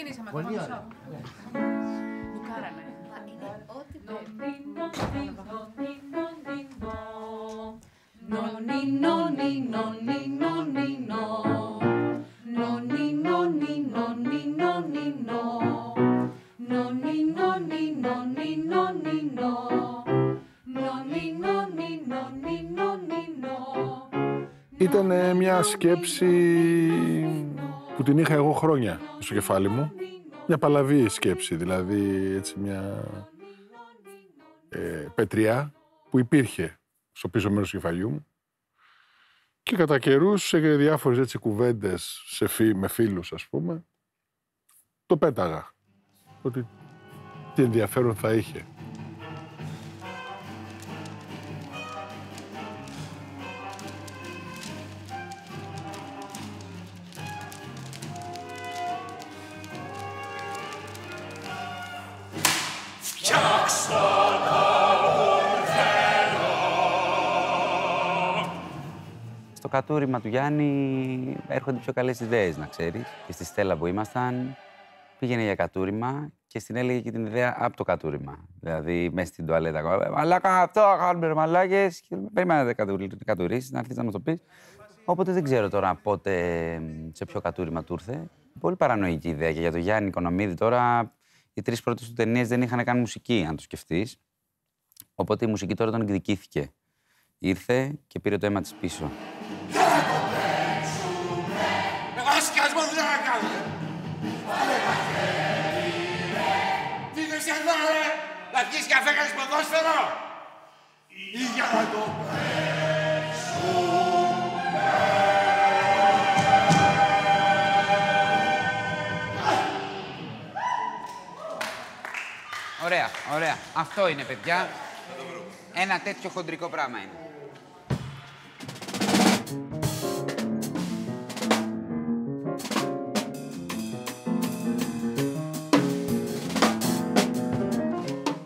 ξεκινήσαμε ακόμα μισό. Μπουκάρανε. Ήταν μια σκέψη που την είχα εγώ χρόνια στο κεφάλι μου. Μια παλαβή σκέψη, δηλαδή έτσι μια πετριά που υπήρχε στο πίσω μέρος του κεφαλιού μου. Και κατά καιρούς, σε διάφορες έτσι κουβέντες με φίλους, ας πούμε, το πέταγα. Ότι τι ενδιαφέρον θα είχε. Στο κατούριμα του Γιάννη έρχονται πιο καλές ιδέες, να ξέρεις. Και στη Στέλλα που ήμασταν, πήγαινε για κατούριμα και στην έλεγε και την ιδέα από το κατούριμα. Δηλαδή, μέσα στην τουαλέτα. Μαλάκα, αυτό κάνουμε ρε μαλάκες. Και περίμενα να κατουρίσεις, να έρθεις να μου το πεις. Οπότε δεν ξέρω τώρα πότε, σε ποιο κατούριμα του ήρθε. Πολύ παρανοϊκή ιδέα και για τον Γιάννη Οικονομίδη τώρα. Οι 3 πρώτες του ταινίες δεν είχαν καν μουσική, αν το σκεφτείς. Οπότε η μουσική τώρα τον εκδικήθηκε. Ήρθε και πήρε το αίμα της πίσω. Εγώ σκιασμό δεν θα κάνω. Τι είναι εδώ, ρε! Να πιείς καφέ, κάνεις ποδόσφαιρο! Ή για να το Ωραία, ωραία. Αυτό είναι, παιδιά. Ένα τέτοιο χοντρικό πράγμα είναι.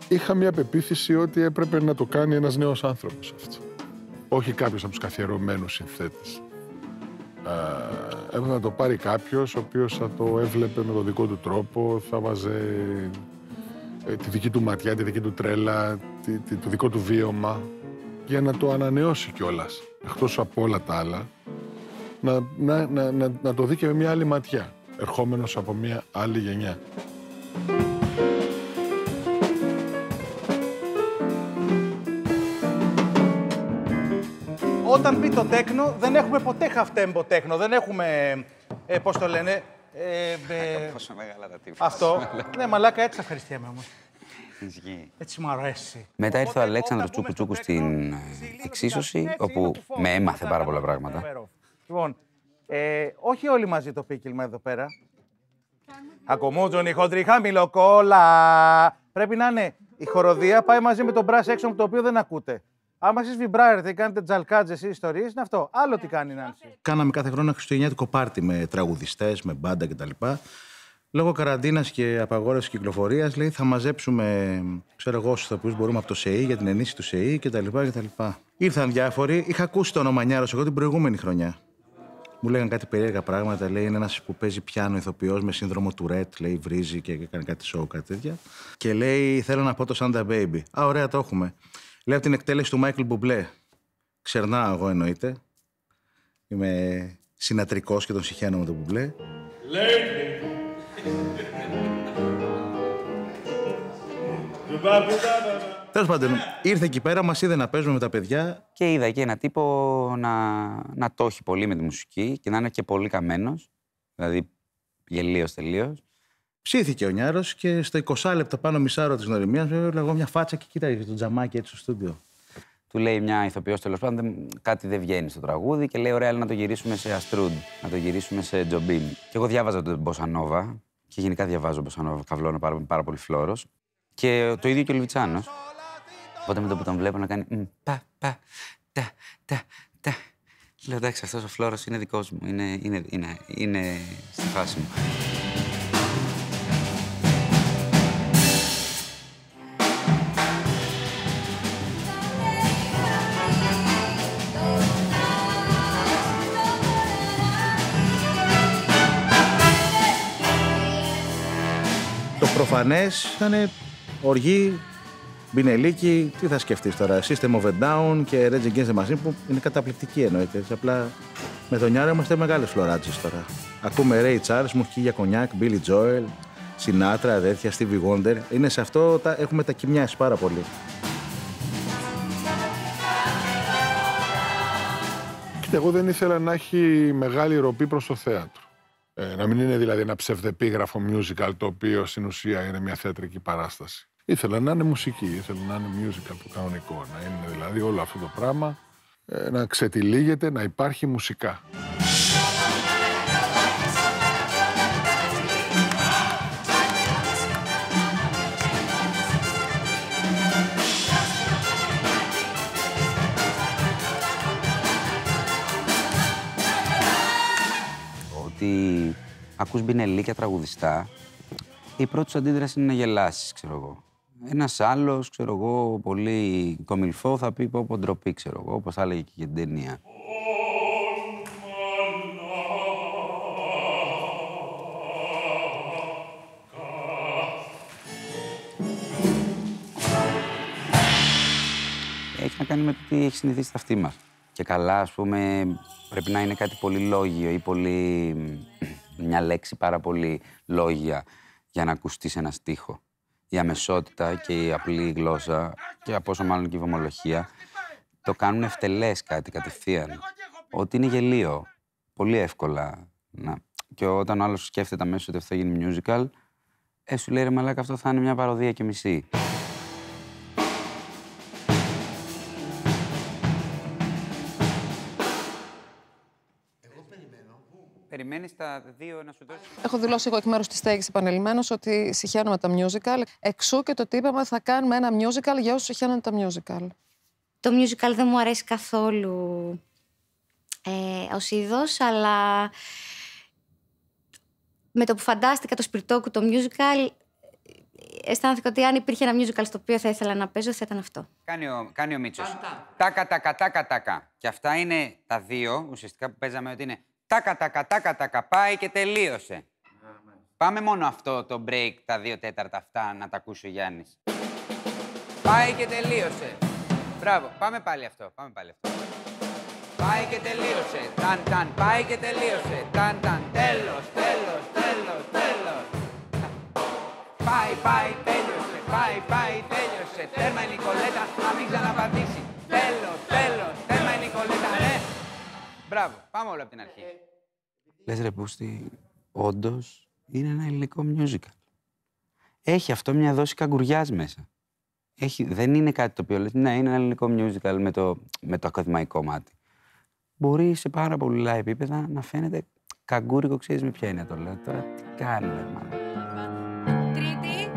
Είχα μια πεποίθηση ότι έπρεπε να το κάνει ένας νέος άνθρωπος αυτό. Όχι κάποιος από τους καθιερωμένους συνθέτες. Έπρεπε να το πάρει κάποιος ο οποίος θα το έβλεπε με τον δικό του τρόπο, θα βάζε τη δική του ματιά, τη δική του τρέλα, το δικό του βίωμα, για να το ανανεώσει κιόλας. Εκτός από όλα τα άλλα, να το δει και με μια άλλη ματιά, ερχόμενος από μια άλλη γενιά. Όταν μπει το τέκνο, δεν έχουμε ποτέ half-tempo τέκνο. Δεν έχουμε, πώς το λένε... Πόσο μεγάλα τα τύφα. Αυτό. Ναι, μαλάκα, έτσι ευχαριστιέμαι όμως. Ισχύει. Έτσι μου αρέσει. Μετά ήρθε ο Αλέξανδρος Τσούκου στην εξίσωση, όπου με έμαθε πάρα πολλά πράγματα. Λοιπόν, όχι όλοι μαζί το πίκυλμα εδώ πέρα. Ακομούτζουν οι χοντροί χαμηλοκόλα. Πρέπει να είναι η χοροδία πάει μαζί με το brass action, το οποίο δεν ακούτε. Άμα εσείς βιμπράρετε ή κάνετε τζαλκάτζες ή ιστορίες, είναι αυτό. Άλλο τι κάνει η Νάνση. Κάναμε κάθε χρόνο ένα χριστουγεννιάτικο πάρτι με τραγουδιστές, με μπάντα κτλ. Λόγω καραντίνας και απαγόρευσης κυκλοφορίας, λέει, θα μαζέψουμε, ξέρω εγώ, στους ηθοποιούς μπορούμε από το ΣΕΗ για την ενίσχυση του ΣΕΗ κτλ. Ήρθαν διάφοροι. Είχα ακούσει το όνομα Μανιάρος εγώ την προηγούμενη χρονιά. Μου λέγανε κάτι περίεργα πράγματα. Λέει, είναι ένας που παίζει πιάνο ηθοποιός με σύνδρομο Τουρέτ, λέει, βρίζει και έκανε κάτι σοου, κάτι τέτοια. Και λέει, θέλω να πω το Santa Baby. Α, ωραία, το έχουμε. Λέει από την εκτέλεση του Μάικλ Μπουμπλέ. Ξερνάω εγώ εννοείται. Είμαι συνατρικός και τον συχαίνω με τον Μπουμπλέ. Τέλος πάντων, ήρθε εκεί πέρα, μας είδε να παίζουμε με τα παιδιά. Και είδα εκεί ένα τύπο να το έχει πολύ με τη μουσική και να είναι και πολύ καμένος. Δηλαδή, γελίος τελείως. Ψήθηκε ο Νιάρος και στο 20 λεπτό πάνω μισάωρο της γνωριμίας, βέβαια, εγώ μια φάτσα και κοίταγε το τζαμάκι έτσι στο στούντιο. Του λέει μια ηθοποιός, τέλος πάντων, κάτι δεν βγαίνει στο τραγούδι και λέει: ωραία, να το γυρίσουμε σε Αστρούντ, να το γυρίσουμε σε Τζομπίμ. Και εγώ διάβαζα τον Μποσανόβα και γενικά διαβάζω Μποσανόβα, καυλώνω πάρα πολύ φλόρος. Και το ίδιο και ο Λουιτσάνος. Οπότε με το που τον βλέπω να κάνει πα, τα. Λέω: εντάξει, αυτός ο φλόρος είναι δικός μου, είναι στη φάση μου. προφανές ήταν οργή, μπινελίκι, τι θα σκεφτείς τώρα, System of a Down και Rage Against the Machine που είναι καταπληκτική εννοείται. Απλά με τον Νιάρο είμαστε μεγάλες φλωράτσες τώρα. Ακούμε Ray Charles, μου έχει για κονιάκ, Billy Joel, Sinatra, τέτοια, Stevie Wonder. Είναι σε αυτό, έχουμε τα κοιμιάσει πάρα πολύ. Κοίτα, εγώ δεν ήθελα να έχει μεγάλη ροπή προς το θέατρο. Να μην είναι δηλαδή ένα ψευδεπίγραφο musical το οποίο στην ουσία είναι μια θεατρική παράσταση. Ήθελα να είναι μουσική, ήθελα να είναι musical το κανονικό, να είναι δηλαδή όλο αυτό το πράγμα, να ξετυλίγεται, να υπάρχει μουσικά. Ότι ακούς μπινελίκια τραγουδιστά, η πρώτη σου αντίδραση είναι να γελάσεις, ξέρω εγώ. Ένας άλλος, ξέρω εγώ, πολύ κομιλφό θα πει πω ντροπή, ξέρω εγώ, όπως θα έλεγε και για την ταινία. Έχει να κάνει με το τι έχει συνηθίσει τα αυτή μας. Και καλά, ας πούμε, πρέπει να είναι κάτι πολύ λόγιο ή πολύ... μια λέξη πάρα πολύ λόγια για να ακουστεί σε ένα στίχο. Η αμεσότητα και η απλή γλώσσα και από όσο μάλλον και η βομολογία το κάνουν ευτελές κάτι κατευθείαν. Ότι είναι γελίο. Πολύ εύκολα. Και όταν ο άλλος σκέφτεται αμέσως ότι αυτό θα γίνει musical, σου λέει ρε μαλάκα, αυτό θα είναι μια παροδία και μισή. Περιμένεις τα δύο να σου δώσει. Έχω δηλώσει εγώ εκ μέρους της στέγης επανειλημμένως ότι συχαίνομαι τα musical. Εξού και το ότι είπαμε θα κάνουμε ένα musical για όσους συχαίνονται τα musical. Το musical δεν μου αρέσει καθόλου ως είδος, αλλά με το που φαντάστηκα το Σπιρτόκου το musical, αισθάνθηκα ότι αν υπήρχε ένα musical στο οποίο θα ήθελα να παίζω, θα ήταν αυτό. Κάνει ο Μίτσος. Τάκα. Και αυτά είναι τα δύο, ουσιαστικά που παίζαμε, ότι είναι τάκα, πάει και τελείωσε. Πάμε μόνο αυτό το break, τα 2/4 αυτά, να τα ακούσει ο Γιάννης. Πάει και τελείωσε. Μπράβο, πάμε πάλι αυτό. Πάει και τελείωσε. Ταν, πάει και τελείωσε. Ταν, τέλος. Πάει, τέλειωσε. Τέρμα η Νικολέτα, να μην ξαναπατήσει. Τέλος, τέρμα η Νικολέτα, ναι. Μπράβο, πάμε όλο από την αρχή. Λες ρε Πούστη, όντως είναι ένα ελληνικό musical. Έχει αυτό μια δόση καγκουριάς μέσα. Δεν είναι κάτι το οποίο λες, ναι, είναι ένα ελληνικό musical με το ακαδημαϊκό μάτι. Μπορεί σε πάρα πολλά επίπεδα να φαίνεται καγκούρικο, ξέρεις με ποια είναι το λέω. Τώρα τι κάνουμε, μάλλον. Τρίτη,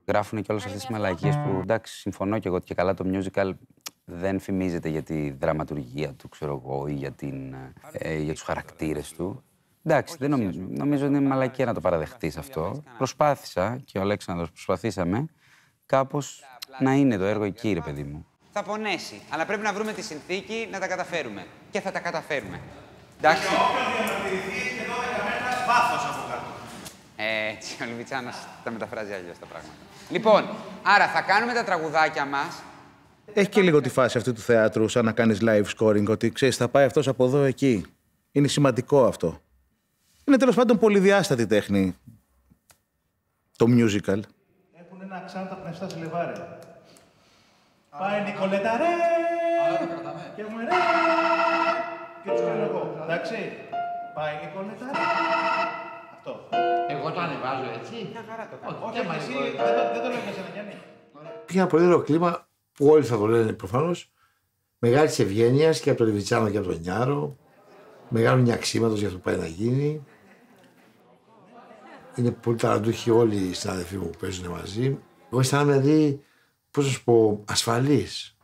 Γράφουν και όλες αυτές τις μαλακίες που, εντάξει, συμφωνώ και εγώ ότι και καλά το musical δεν φημίζεται για τη δραματουργία του, ξέρω εγώ, ή για τους χαρακτήρες του. Εντάξει, δεν νομίζω ότι είναι μαλακία να το παραδεχτείς αυτό. Προσπάθησα και ο Αλέξανδρος προσπαθήσαμε κάπως να είναι το έργο εκεί, ρε παιδί μου. Θα πονέσει, αλλά πρέπει να βρούμε τη συνθήκη να τα καταφέρουμε. Και θα τα καταφέρουμε. Εντάξει. Έτσι, ο Λιβιτσάνος τα μεταφράζει αλλιώς τα πράγματα. Λοιπόν, άρα θα κάνουμε τα τραγουδάκια μας. Έχει και λίγο τη φάση αυτή του θεάτρου, σαν να κάνεις live scoring, ότι ξέρεις, θα πάει αυτός από εδώ εκεί. Είναι σημαντικό αυτό. Είναι τέλος πάντων πολυδιάστατη τέχνη. Το musical. Έχουν ένα αξάντα πνευστά σε λεβάρε. Πάει Νικολέτα, ρε! Και έχουμε ρε! Και τους κάνω εγώ, εντάξει. Πάει Νικολέτα, ρε! Αυτό. Εγώ το ανεβάζω έτσι. Μια χαρά το κάνω. Όχι, εσύ δεν το λέω για σένα, Γιάννη. Πήγε ένα πολύ ωραίο κλίμα που όλοι θα το λένε προφανώς. Μεγάλης ευγένειας και από τον Λιβιτσάνο και από τον Νιάρο. Μεγάλου νιαξίματος για αυτό που πάει να γίνει. Είναι πολύ ταλαντούχοι όλοι οι συνάδελφοί μου που παίζουν μαζί. Εγώ αισθάνομαι δηλαδή, πώς να σου πω, ασφαλής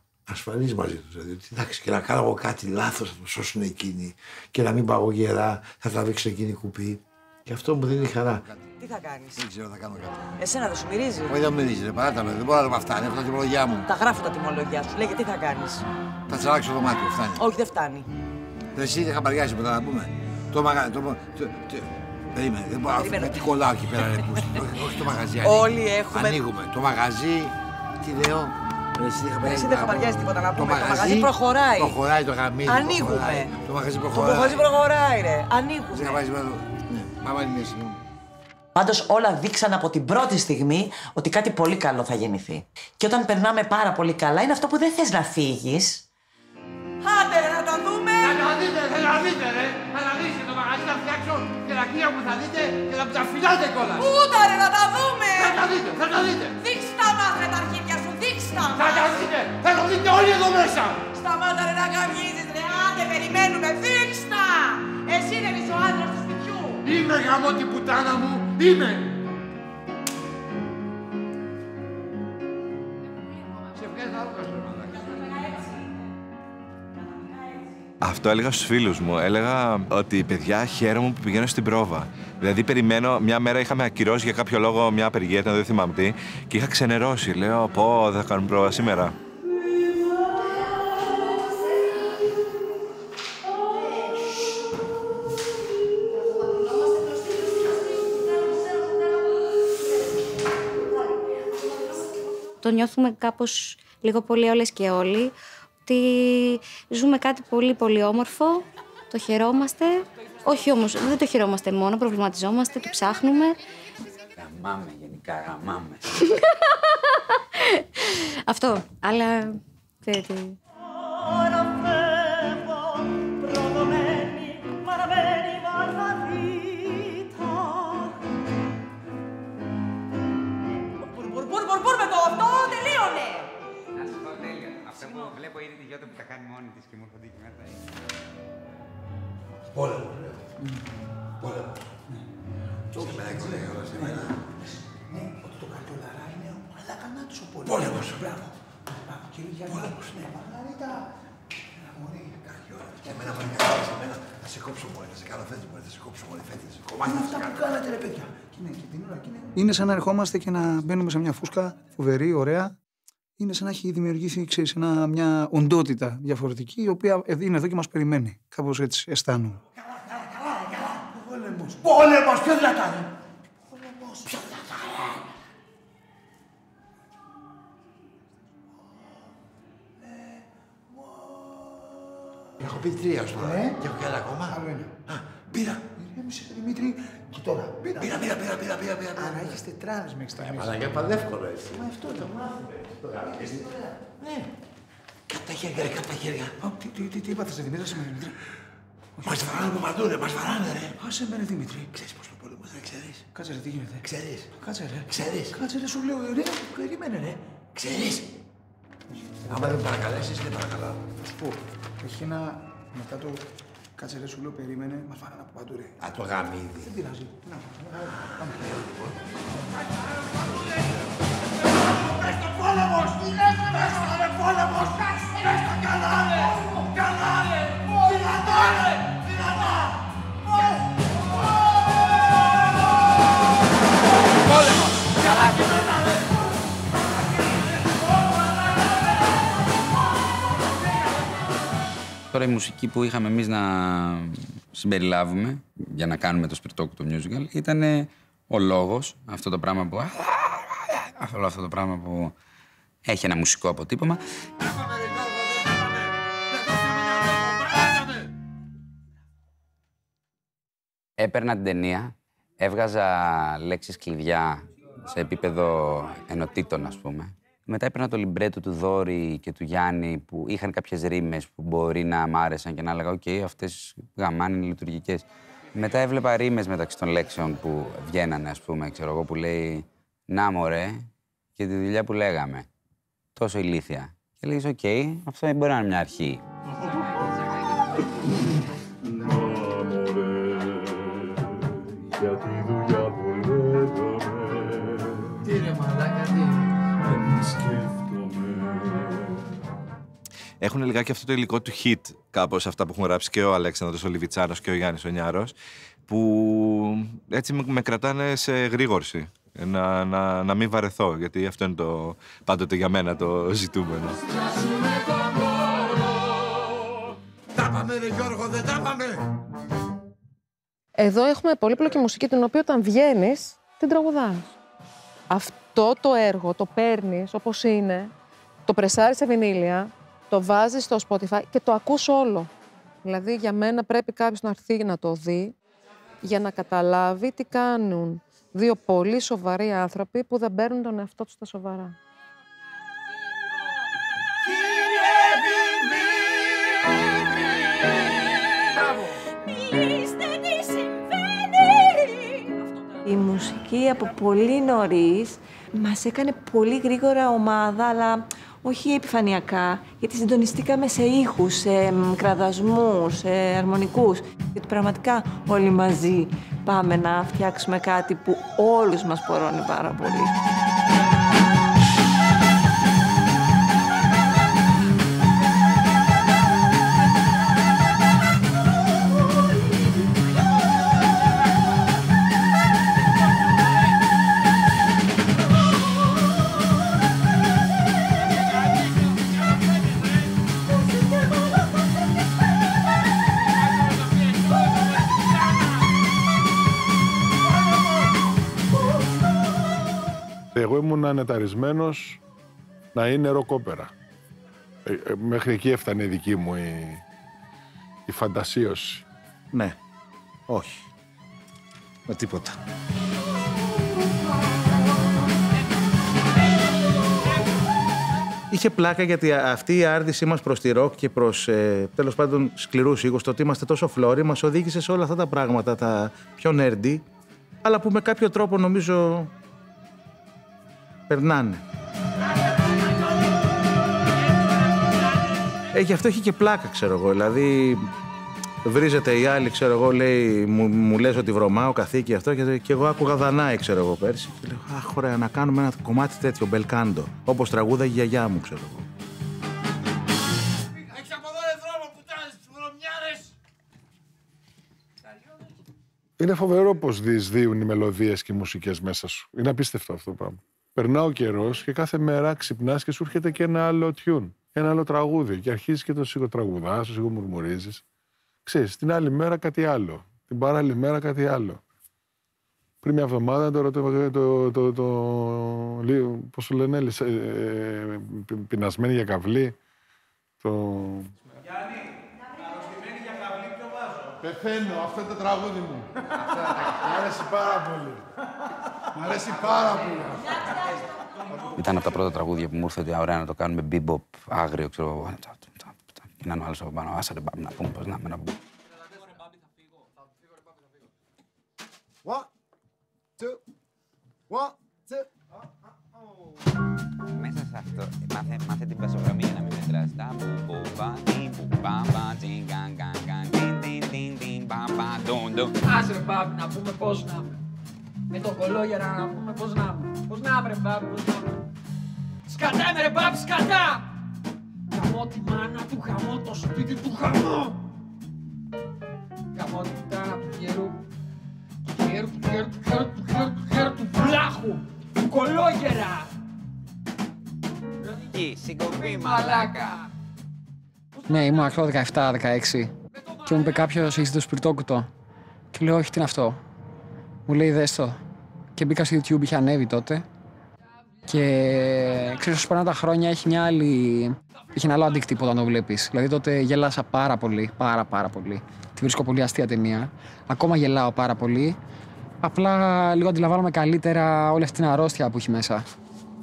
μαζί τους. Δηλαδή, εντάξει, και να κάνω κάτι λάθος θα το σώσουν εκείνοι και να μην πάω γερά, θα τραβήξω εκείνη κουπί. Και αυτό μου δίνει χαρά. Τι θα κάνεις? Δεν ξέρω, θα κάνω κάτι. Εσένα δεν σου μυρίζει? Όχι, δεν μυρίζει, ρε, παράτα με. Δεν μπορώ να λέμε αυτά. Είναι αυτά τα τιμολογιά μου. Τα γράφω τα τιμολογιά σου. Λέγε τι θα κάνεις. Θα τσαλάξω το δωμάτιο, φτάνει. Όχι, δεν φτάνει. Εσύ δεν χαμπαριάζει μετά να πούμε. Το μαγαζί. Περίμενε, δεν μπορώ να τι κολλάω εκεί πέρα, ρε. Όχι το μαγαζί. Όλοι έχουμε. Ανοίγουμε. Το μαγαζί. Τι λέω. Εσύ δεν χαμπαριάζει τίποτα να πούμε. Το μαγαζί προχωράει. Προχωράει το γαμίδι. Ανοίγουμε. Το μαγαζί προχωράει. Το μαγαζί προχωράει, ρε. Ανοίγουμε. Μάμα είναι εσύ. Πάντως όλα δείξαν από την πρώτη στιγμή ότι κάτι πολύ καλό θα γεννηθεί. Και όταν περνάμε πάρα πολύ καλά είναι αυτό που δεν θες να φύγεις. Άντε ρε, να τα δούμε! Θα τα δείτε, ρε! Θα τα δείτε, το μαγαζί θα φτιάξω και τα κρύα που θα δείτε και θα τα φυλάτε κιόλας! Πούτα ρε, να τα δούμε! Θα τα δείτε! Δείξτε τα μάτια τα αρχίδια σου, δείξτε τα! Θα τα δείτε όλοι εδώ μέσα! Σταμάτα ρε να καυγίζεις ρε, άντε περιμένουμε, δείξτε τα! Εσύ δεν είσαι ο άντρας του σπιτιού! Είμαι γαμώ την πουτάνα μου, είμαι! Αυτό έλεγα στους φίλους μου. Έλεγα ότι παιδιά χαίρομαι που πηγαίνω στην πρόβα. Δηλαδή περιμένω, μια μέρα είχαμε ακυρώσει για κάποιο λόγο μια απεργία, δεν θυμάμαι τι, και είχα ξενερώσει. Λέω, πω, δεν θα κάνουμε πρόβα σήμερα. Το νιώθουμε κάπως λίγο πολύ όλες και όλοι, ότι ζούμε κάτι πολύ πολύ όμορφο, το χαιρόμαστε. Όχι όμως, δεν το χαιρόμαστε μόνο, προβληματιζόμαστε, το ψάχνουμε. Γαμάμε γενικά, γαμάμε. Αυτό, αλλά ξέρετε. Μπουρ με το αυτό, τελείωνε! Να σου πω τέλεια. Αυτό που βλέπω ήδη τη Γιώτα που τα κάνει μόνη της και μου έρχονται εκεί μέσα. Πόλεμος, λέω. Πόλεμος. Και με έκανε όλα σε μένα. Ναι, ότι το καρτολαρά είναι ο μαλάκανά τους ο πόλεμος. Πόλεμος. Μπράβο. Κύριε Γιάννη. Πόλεμος, ναι. Μαργαρίτα. Και εμένα μου έκανε σε μένα. Θα σε κόψω μόλι, θα σε κάνω φέτος μόλι, θα σε κόψω μόλι φέτος. Είναι αυτά που κάνατε ρε παιδιά. Είναι σαν να ερχόμαστε και να μπαίνουμε σε μια φούσκα φοβερή, ωραία. Είναι σαν να έχει δημιουργήσει, ξέρεις, μια οντότητα διαφορετική, η οποία είναι εδώ και μας περιμένει. Κάπως έτσι αισθάνομαι. Πόλεμος. Πόλεμος, πιο δυνατά. Πόλεμος, πιο δυνατά. Έχω πει 3 ως τώρα. Και έχω κι άλλα ακόμα. Άλλο ένα. Πήρα. Ηρέμησε, Δημήτρη. Και τώρα. Πήρα. Άρα έχεις τετράδες μέχρι στιγμής. Αλλά για πανεύκολο έτσι. Μα αυτό το μάθουμε. Ναι. Κάτω τα χέρια, ρε, κάτω τα χέρια. Τι είπατε, Δημήτρη, σήμερα, Δημήτρη. Μας βαράνε από παντού, ρε, μας βαράνε, ρε. Άσε με, Δημήτρη. Ξέρεις πως το πόλεμο δεν ξέρεις. Κάτσε, ρε, τι γίνεται. Ξέρεις. Κάτσε, ρε. Ξέρεις. Κάτσε, ρε, σου λέω, ρε, περιμένε, ρε. Ξέρεις. Άμα δεν παρακαλέσεις, δεν παρακαλάω. Θα σου πω, έχει ένα μετά το κάτσε, ρε, σου λέω, περίμενε, μας βαράνε από παντού, ρε. Α, το γαμίδι. Δεν πειράζει. Να, πάμε. Πες το πόλεμος! Πες το ρε πόλεμος! Πες το καλά ρε! Καλά ρε! Δυνατά ρε! Δυνατά! Πόλεμος! Καλά και μετά ρε! Τώρα η μουσική που είχαμε εμείς να συμπεριλάβουμε για να κάνουμε το Σπιρτόκου το musical ήταν ο λόγος, αυτό το πράγμα που... όλο αυτό το πράγμα που έχει ένα μουσικό αποτύπωμα. Έπαιρνα την ταινία, έβγαζα λέξεις κλειδιά σε επίπεδο ενωτήτων, ας πούμε. Μετά έπαιρνα το λιμπρέτο του Δόρη και του Γιάννη που είχαν κάποιες ρήμες που μπορεί να μ' άρεσαν και να έλεγα «ΟΚ, αυτές γαμάνε, είναι λειτουργικές». Μετά έβλεπα ρήμες μεταξύ των λέξεων που βγαίνανε, ας πούμε, ξέρω εγώ, που λέει «Να μωρέ» και τη δουλειά που λέγαμε. Τόσο ηλίθια. Και λέγεις «ΟΚ, αυτό μπορεί να είναι μια αρχή». Να μωρέ, για τη δουλειά που λέγαμε. Τι ρε μαλάκα, τι. Σκέφτομαι. έχουν λιγάκι αυτό το υλικό του hit, κάπως αυτά που έχουν γράψει και ο Αλέξανδρος ο Λιβιτσάνος και ο Γιάννης ο Νιάρος, που έτσι με κρατάνε σε γρήγορση. Να μην βαρεθώ, γιατί αυτό είναι πάντοτε για μένα το ζητούμενο. Τα πάμε ρε Γιώργο, δεν τα πάμε! Εδώ έχουμε πολύπλοκη μουσική, την οποία όταν βγαίνεις, την τραγουδάς. Αυτό το έργο το παίρνεις όπως είναι, το πρεσάρεις σε βινίλια, το βάζεις στο Spotify και το ακούς όλο. Δηλαδή, για μένα πρέπει κάποιος να έρθει να το δει, για να καταλάβει τι κάνουν δύο πολύ σοβαροί άνθρωποι που δεν παίρνουν τον εαυτό τους στα σοβαρά. Η μουσική από πολύ νωρίς μας έκανε πολύ γρήγορα ομάδα, αλλά όχι επιφανειακά, γιατί συντονιστήκαμε σε ήχους, σε κραδασμούς, σε αρμονικούς. Γιατί πραγματικά όλοι μαζί πάμε να φτιάξουμε κάτι που όλους μας πορώνει πάρα πολύ. Εγώ ήμουν ανεταρισμένος να είναι ροκόπερα. Μέχρι εκεί έφτανε η δική μου η φαντασίωση. Ναι. Όχι. Με τίποτα. Είχε πλάκα γιατί αυτή η άρδησή μας προς τη ροκ και προς τέλος πάντων σκληρούς ήχους, το ότι είμαστε τόσο φλόροι, μας οδήγησε σε όλα αυτά τα πράγματα, τα πιο nerdy, αλλά που με κάποιο τρόπο νομίζω περνάνε. Γι' αυτό έχει και πλάκα, ξέρω εγώ. Δηλαδή, βρίζεται η άλλη, ξέρω εγώ, λέει, μου λες ότι βρωμάω, καθήκη αυτό, και εγώ άκουγα Δανάη, ξέρω εγώ, πέρσι. Και λέω, αχ, ωραία, να κάνουμε ένα κομμάτι τέτοιο, μπελκάντο. Όπως τραγούδαγε η γιαγιά μου, ξέρω εγώ. Έχεις από εδώ ρε δρόμο που τάζεις τις βρωμιάρες. Είναι φοβερό πως διεισδύουν οι μελωδίες και οι μουσικές μέσα σου. Είναι απίστευτο αυτό το πράγμα. Περνά ο καιρός και κάθε μέρα ξυπνάς και σου έρχεται και ένα άλλο τιούν, ένα άλλο τραγούδι. Και αρχίζεις και το σιγοτραγουδάς, το σιγομουρμουρίζεις. Ξέρεις, την άλλη μέρα κάτι άλλο. Την παράλληλη μέρα κάτι άλλο. Πριν μια εβδομάδα πώς το λένε, πεινασμένη για καβλή. Γιάννη, αρρωστημένη για καβλή, ποιο βάζω? Πεθαίνω, αυτό είναι το τραγούδι μου. Μ' αρέσει πάρα πολύ. Μ' αρέσει πάρα πολύ. Ήταν από τα πρώτα τραγούδια που μου ήρθε ότι ωραία να το κάνουμε bebop άγριο, ξέρω εγώ. Είναι άλλος από πάνω, άσε ρε μπάμπη να πούμε πώς να πούμε. Μέσα σε αυτό, μάθε την πασογραμμή για να μην μετράς. Άσε ρε μπάμπη να πούμε πώς να πούμε. Με το κολόγερα να πούμε πώς να πούμε. Πώς να βρε μπάμπη, πώς να πούμε. Σκατά με ρε μπάμπη, σκατά! Γαμώ τη μάνα του, γαμώ το σπίτι του, γαμώ! Γαμώ την κουτάνα του γερού. Του γερού, του βλάχου. Του κολόγερα. Εκεί, συγκοπή, μαλάκα. Ναι, ήμουν ακριβώς 17-16 και μου είπε κάποιος, έχεις το σπιρτόκουτο? Και λέω, όχι, τι είναι αυτό? Μου λέει, δες το. Και μπήκα στο YouTube, είχε ανέβει τότε. Και ξέρεις, όσο περνάνε τα χρόνια, έχει ένα άλλο αντίκτυπο όταν το βλέπεις. Δηλαδή τότε γελάσα πάρα πολύ, πάρα πολύ. Τη βρίσκω πολύ αστεία ταινία. Ακόμα γελάω πάρα πολύ. Απλά λίγο αντιλαμβάνομαι καλύτερα όλη αυτή την αρρώστια που έχει μέσα.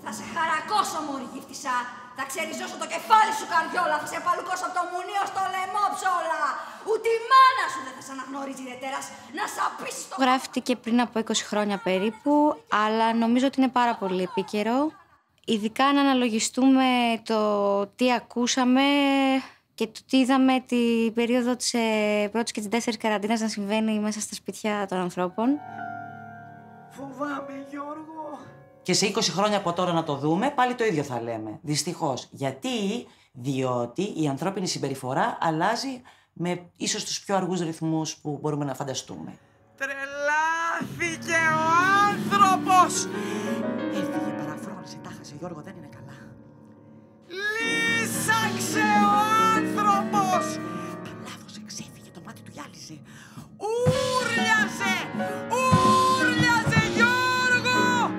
Θα σε χαρακώσω, μωρή γύφτισσα. Θα ξεριζώσω το κεφάλι σου, καρδιόλα. Θα σε παλουκώσω από το μουνίο στο λαιμό, ψόλα. Ούτε η μάνα σου δεν θα σε αναγνωρίζει ιδιαίτερα. Να σαπίσει το... Γράφτηκε πριν από 20 χρόνια περίπου, αλλά νομίζω ότι είναι πάρα πολύ επίκαιρο. Ειδικά αν αναλογιστούμε το τι ακούσαμε και το τι είδαμε την περίοδο της πρώτης και της δεύτερης καραντίνας να συμβαίνει μέσα στα σπίτια των ανθρώπων. Φοβάμαι, Γιώργο. Και σε 20 χρόνια από τώρα να το δούμε, πάλι το ίδιο θα λέμε. Δυστυχώς. Γιατί Διότι η ανθρώπινη συμπεριφορά αλλάζει με ίσως τους πιο αργούς ρυθμούς που μπορούμε να φανταστούμε. Τρελάθηκε ο άνθρωπος! Έφυγε, παραφρόνησε, τα χάσε, Γιώργο, δεν είναι καλά. Λύσαξε ο άνθρωπος! Παλάβωσε, ξέφυγε, το μάτι του γυάλιζε. Ούρλιαζε! Ούρλιαζε, Γιώργο!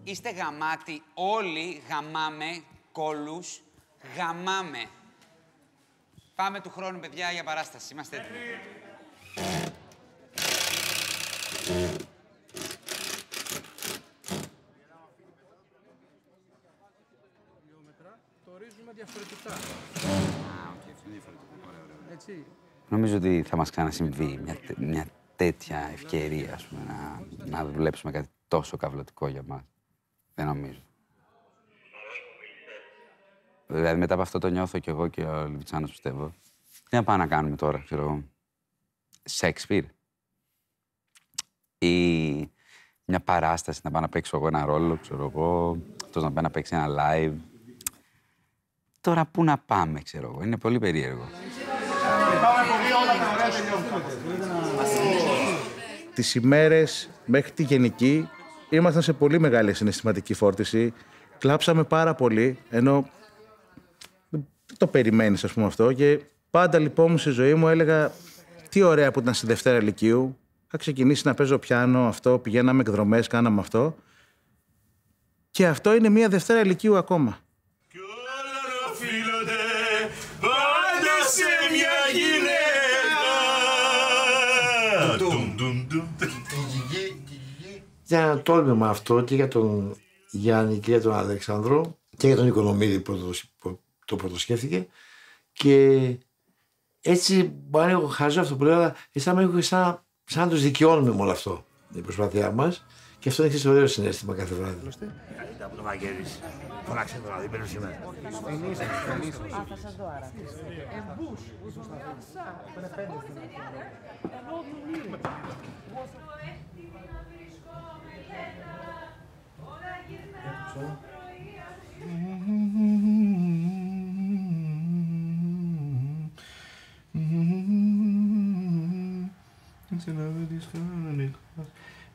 Είστε γαμάτοι, όλοι γαμάμε, κόλους, γαμάμε. Πάμε του χρόνου, παιδιά, για παράσταση. Είμαστε έτοιμοι. Το ρίζουμε διαφορετικά. Έτσι. Νομίζω ότι θα μας ξανασυμβεί μια τέτοια ευκαιρία, ας πούμε, να δουλέψουμε κάτι τόσο καυλωτικό για μας. Δεν νομίζω. Δηλαδή, μετά από αυτό το νιώθω κι εγώ και ο Λιβιτσάνος, πιστεύω. Τι να πάμε να κάνουμε τώρα, ξέρω εγώ. Σέξπιρ. Ή μια παράσταση, να πάω να παίξω εγώ ένα ρόλο, ξέρω εγώ. Αυτός να πάει να παίξει ένα live. Τώρα πού να πάμε, ξέρω εγώ. Είναι πολύ περίεργο. Τις ημέρες μέχρι τη γενική ήμασταν σε πολύ μεγάλη συναισθηματική φόρτιση. Κλάψαμε πάρα πολύ, ενώ δεν το περιμένεις, ας πούμε, αυτό. Και πάντα λοιπόν στη ζωή μου έλεγα τι ωραία που ήταν στη Δευτέρα Λυκείου. Είχα ξεκινήσει να παίζω πιάνο, αυτό, πηγαίναμε εκδρομές, κάναμε αυτό. Και αυτό είναι μια Δευτέρα Λυκείου ακόμα. Πάντα σε μια Ήταν ένα τόλμημα αυτό και για τον Γιάννη και για τον Αλέξανδρο και για τον Οικονομίδη που το πρωτοσκέφθηκε. Και έτσι μπορεί να έχω χάσει αυτό που λέω, αλλά αισθάνομαι σαν να τους δικαιώνουμε με όλο αυτό την προσπάθειά μας. Και αυτό είναι εξής ωραίο συναίσθημα κάθε βράδυ. Από το Βαγγέλης. Φωνάξε τώρα, δεν παίρνω σήμερα. Θα σας δω άρα.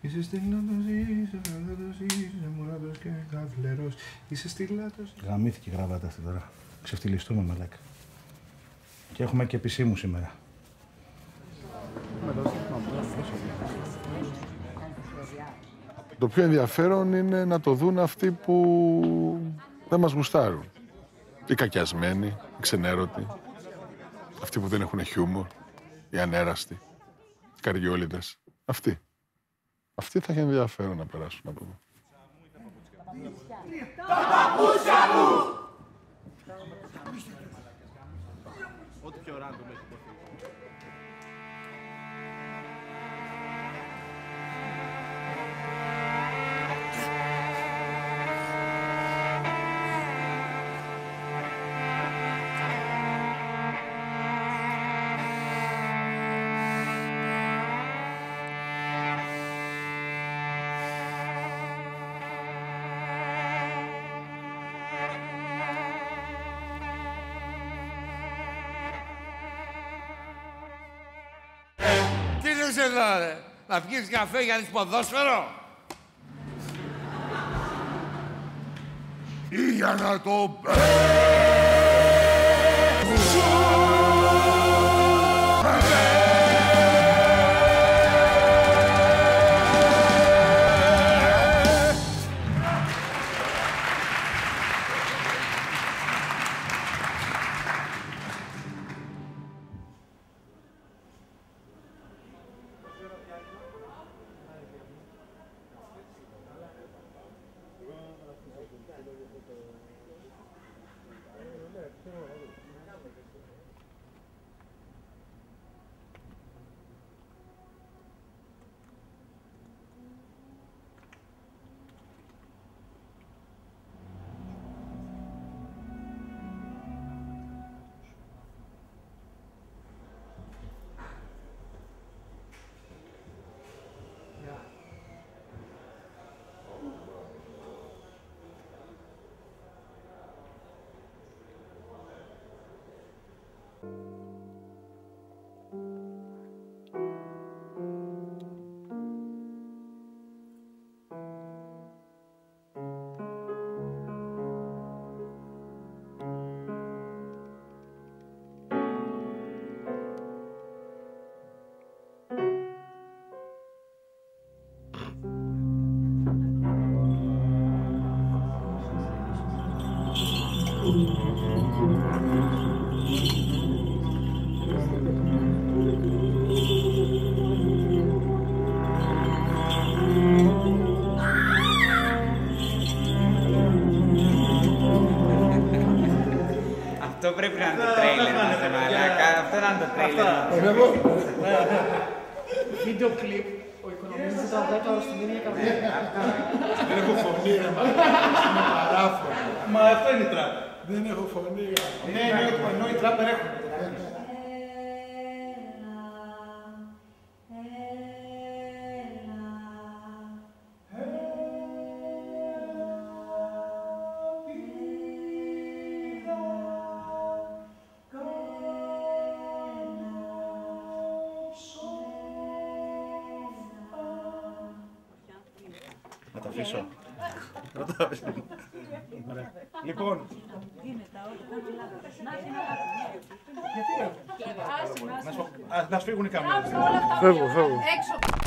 Είσαι στυλάτος, είσαι γαλάτος, είσαι μουράτος και καβλερός. Είσαι στυλάτος. Γαμήθηκε η γραβάτα αυτή τώρα. Ξεφτυλιστούμε, μαλάκα. Και έχουμε και επισήμου σήμερα. Το πιο ενδιαφέρον είναι να το δουν αυτοί που δεν μας γουστάρουν. Οι κακιασμένοι, οι ξενέρωτοι, αυτοί που δεν έχουν χιούμορ, οι ανέραστοι, οι καριόλιδες. Αυτοί. Αυτοί θα έχει ενδιαφέρον να περάσουν από εδώ. Τα παπούτσια μου! Ό,τι πιο random έχει υποθεί. Εδώ, ρε. Να πιεις καφέ για να δεις ποδόσφαιρο. Ή για να το Αυτό πρέπει να είναι το τρέιλερ μας, ρε μαλάκα. Αυτό να είναι το τρέιλερ μας. Βίντεο κλιπ, ο οικονομίστης ήταν 10 ώρες στην ίδια καρδιά. Δεν έχω φωνή, ρε μαλάκα. Είμαι παράφωνο. Μα αυτό είναι η τραπ. Δεν έχω φωνή. Ναι, ενώ οι τράπερ έχουν. Να τα αφήσω. Λοιπόν. Να σφίγγουν οι κάμερες. Φεύγω. Έξω.